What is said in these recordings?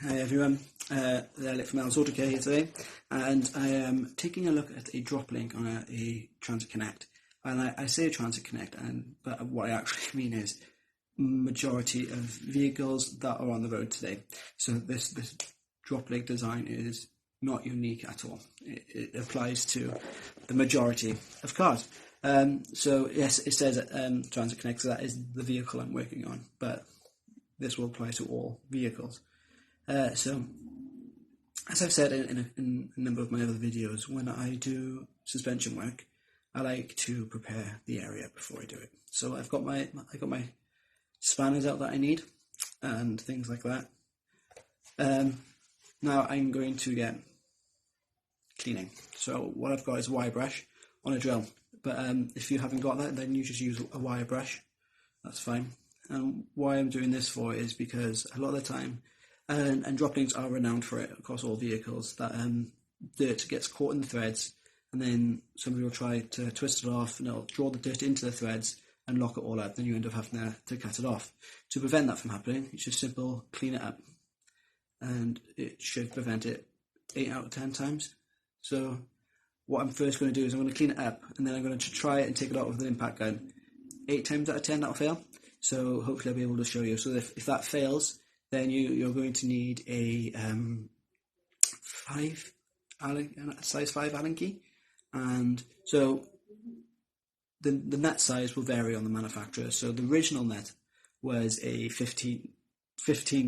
Hi everyone, Elliot from Ells here today, and I am taking a look at a drop link on a Transit Connect. And I say Transit Connect, but what I actually mean is majority of vehicles that are on the road today. So this drop link design is not unique at all. It applies to the majority of cars. So yes, it says Transit Connect, so that is the vehicle I'm working on, but this will apply to all vehicles. So, as I've said in a number of my other videos, when I do suspension work, I like to prepare the area before I do it. So I got my spanners out that I need and things like that. Now I'm going to get cleaning. So what I've got is a wire brush on a drill. But if you haven't got that, then you just use a wire brush. That's fine. And why I'm doing this for is because a lot of the time, and drop links are renowned for it across all vehicles, that dirt gets caught in the threads, and then somebody will try to twist it off and it'll draw the dirt into the threads and lock it all up. Then you end up having to cut it off. To prevent that from happening, it's just simple, clean it up, and it should prevent it 8 out of 10 times. So what I'm first going to do is I'm going to clean it up, and then I'm going to try it and take it out with an impact gun. 8 times out of 10 that'll fail. So hopefully I'll be able to show you. So if that fails, then you're going to need a size 5 Allen key, and so the net size will vary on the manufacturer. So the original net was a 15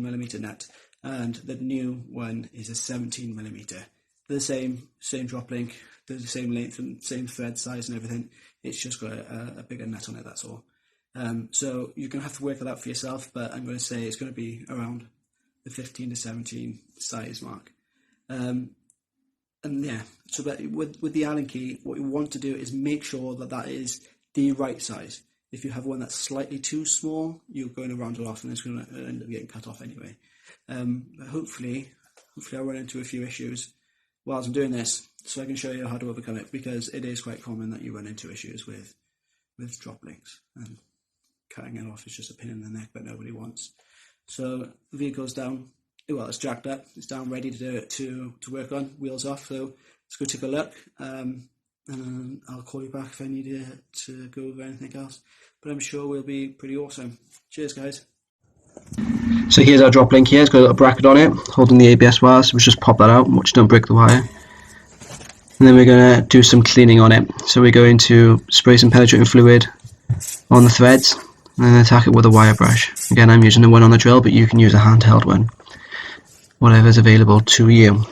millimeter net, and the new one is a 17 millimeter. They're the same drop link, they're the same length and same thread size and everything. It's just got a bigger net on it. That's all. So you're going to have to work it out for yourself, but I'm going to say it's going to be around the 15 to 17 size mark. And yeah, so that with the Allen key, what you want to do is make sure that is the right size. If you have one that's slightly too small, you're going to round it off and it's going to end up getting cut off anyway. But hopefully I'll run into a few issues whilst I'm doing this, so I can show you how to overcome it, because it is quite common that you run into issues with drop links, and cutting it off is just a pain in the neck that nobody wants. So the vehicle's down, well, it's jacked up, it's down, ready to work on, wheels off. So let's go take a look, and I'll call you back if I need to go over anything else. But I'm sure we'll be pretty awesome. Cheers, guys. So here's our drop link here. It's got a little bracket on it holding the ABS wires. So we just pop that out, watch don't break the wire. And then we're going to do some cleaning on it. So we're going to spray some penetrating fluid on the threads and then attack it with a wire brush. Again, I'm using the one on the drill, but you can use a handheld one, whatever's available to you.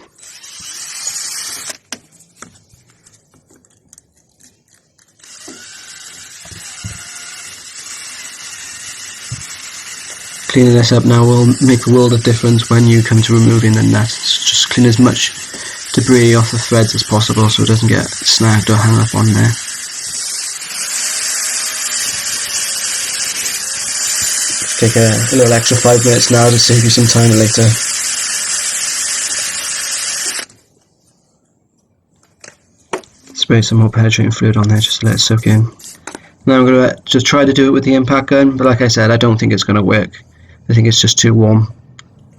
Cleaning this up now will make a world of difference when you come to removing the nuts. Just clean as much debris off the threads as possible so it doesn't get snagged or hung up on there. Take a little extra 5 minutes now to save you some time later. Spray some more penetrating fluid on there just to let it soak in. Now I'm going to just try to do it with the impact gun, but like I said, I don't think it's going to work. I think it's just too warm,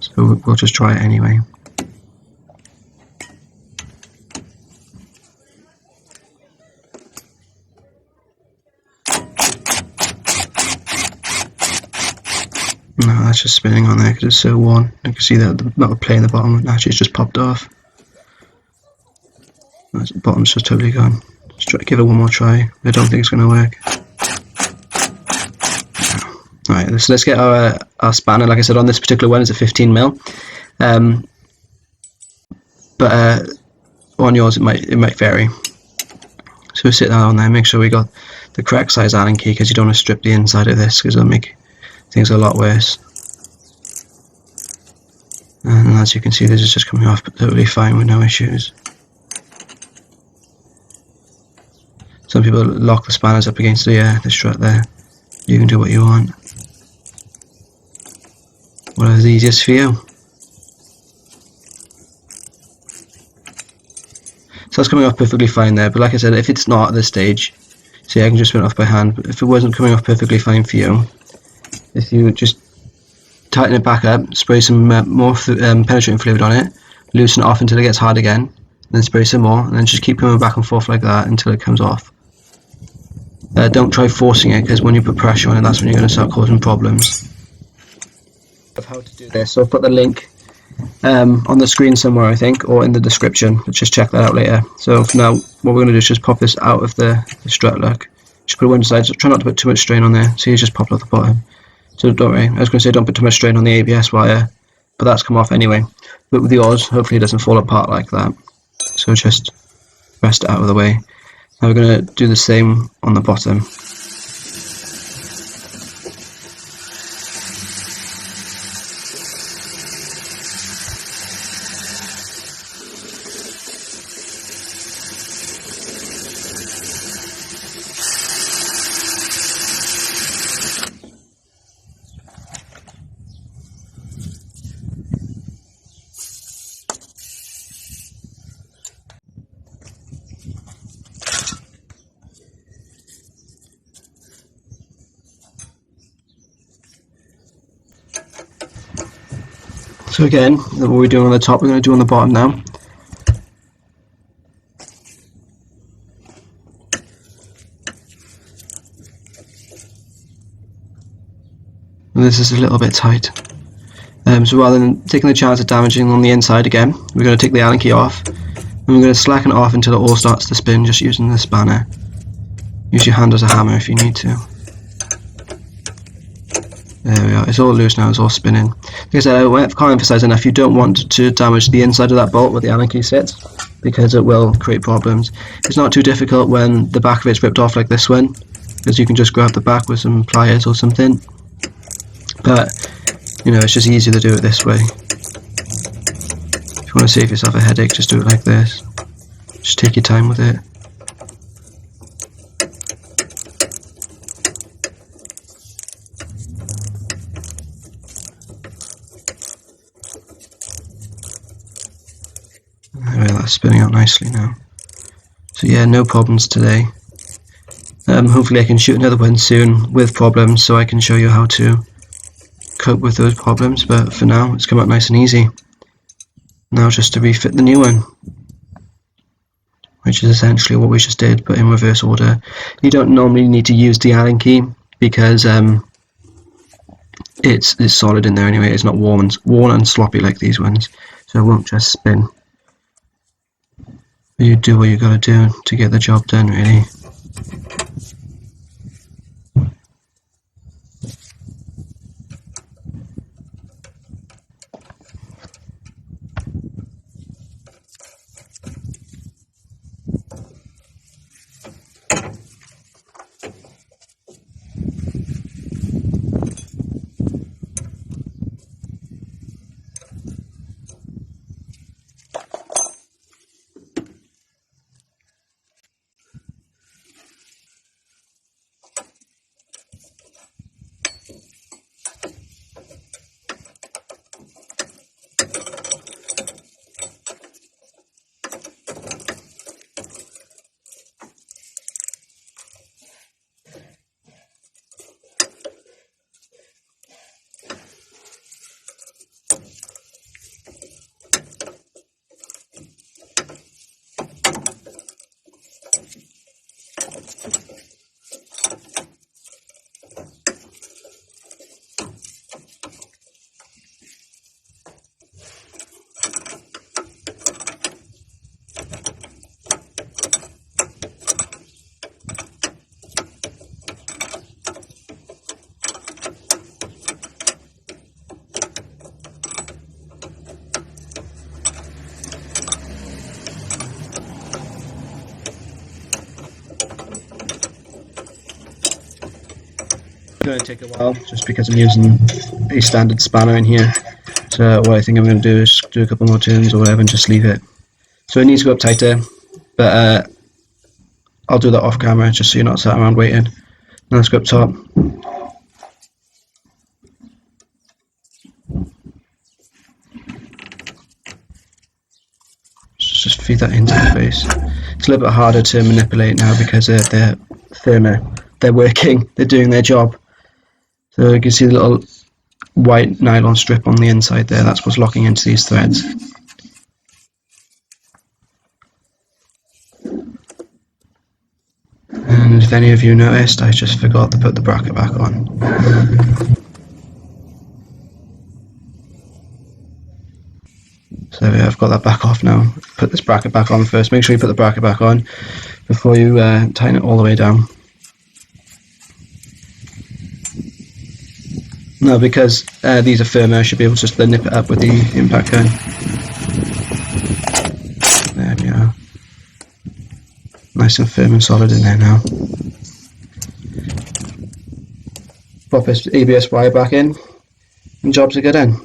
so we'll just try it anyway. No, that's just spinning on there because it's so worn. You can see that the metal plate in the bottom actually it's just popped off. The bottom's just totally gone. Let's try to give it one more try. I don't think it's going to work. Alright, let's get our spanner. Like I said, on this particular one it's a 15 mil. But on yours it might vary. So we'll sit that on there, make sure we got the correct size Allen key, because you don't want to strip the inside of this because it'll make things a lot worse. And as you can see, this is just coming off totally fine with no issues. Some people lock the spanners up against the strut there. You can do what you want. Whatever's easiest for you. So that's coming off perfectly fine there, but like I said, if it's not at this stage, see, I can just spin it off by hand, but if it wasn't coming off perfectly fine for you, if you just tighten it back up, spray some more penetrating fluid on it, loosen it off until it gets hard again, then spray some more, and then just keep coming back and forth like that until it comes off. Don't try forcing it, because when you put pressure on it, that's when you're going to start causing problems. Of how to do this, so I've put the link on the screen somewhere, I think, or in the description, but just check that out later. So for now, what we're going to do is just pop this out of the strut look. Just put it one side, so try not to put too much strain on there. See, it's just popped off the bottom. So don't worry, I was going to say don't put too much strain on the ABS wire, but that's come off anyway. But with yours, hopefully it doesn't fall apart like that. So just rest it out of the way. Now we're going to do the same on the bottom. So again, what we're doing on the top, we're going to do on the bottom now. And this is a little bit tight. So rather than taking the chance of damaging on the inside again, we're going to take the Allen key off, and we're going to slacken it off until it all starts to spin, just using the spanner. Use your hand as a hammer if you need to. There we are, it's all loose now, it's all spinning. Like I said, I can't emphasise enough, you don't want to damage the inside of that bolt where the Allen key sits, because it will create problems. It's not too difficult when the back of it's ripped off like this one, because you can just grab the back with some pliers or something. But, you know, it's just easier to do it this way. If you want to save yourself a headache, just do it like this. Just take your time with it. That's spinning out nicely now. So yeah, no problems today. Hopefully I can shoot another one soon with problems, so I can show you how to cope with those problems, but for now it's come out nice and easy. Now just to refit the new one, which is essentially what we just did, but in reverse order. You don't normally need to use the Allen key, because it's solid in there anyway, it's not worn and sloppy like these ones, so it won't just spin. You do what you gotta do to get the job done, really. It's going to take a while just because I'm using a standard spanner in here. So what I think I'm going to do is do a couple more turns or whatever and just leave it. So it needs to go up tighter, but I'll do that off camera just so you're not sat around waiting. Now let's go up top. Just feed that into the base. It's a little bit harder to manipulate now because they're firmer. They're working, they're doing their job. So you can see the little white nylon strip on the inside there. That's what's locking into these threads. And if any of you noticed, I just forgot to put the bracket back on. So yeah, I've got that back off now. Put this bracket back on first. Make sure you put the bracket back on before you tighten it all the way down. Now, because these are firmer, I should be able to just nip it up with the impact gun. There we are. Nice and firm and solid in there now. Pop this ABS wire back in, and jobs are good in.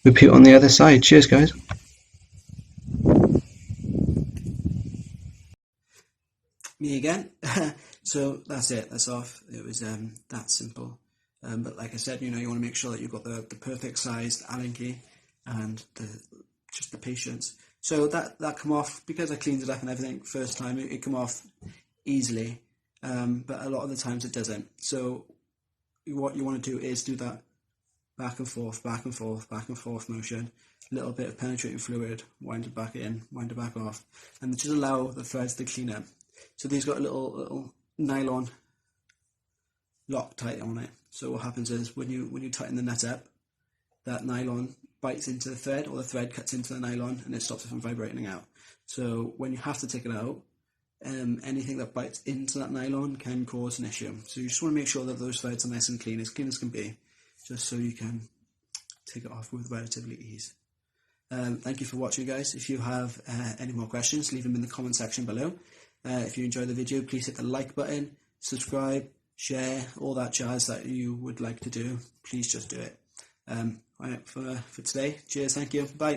Repeat on the other side. Cheers, guys. Me again. So that's it. That's off. It was that simple. But like I said, you want to make sure that you've got the perfect sized Allen key and just the patience. So that come off, because I cleaned it up and everything first time, it come off easily, but a lot of the times it doesn't. So what you want to do is do that back and forth motion, a little bit of penetrating fluid, wind it back in, wind it back off, and just allow the threads to clean up. So these got a little nylon Loctite on it. So what happens is when you tighten the nut up, that nylon bites into the thread, or the thread cuts into the nylon, and it stops it from vibrating out. So when you have to take it out, anything that bites into that nylon can cause an issue. So you just want to make sure that those threads are nice and clean as can be, just so you can take it off with relatively ease. Thank you for watching, guys. If you have any more questions, leave them in the comment section below. If you enjoyed the video, please hit the like button, subscribe, share, all that jazz that you would like to do. Please just do it. For today, cheers, thank you, bye.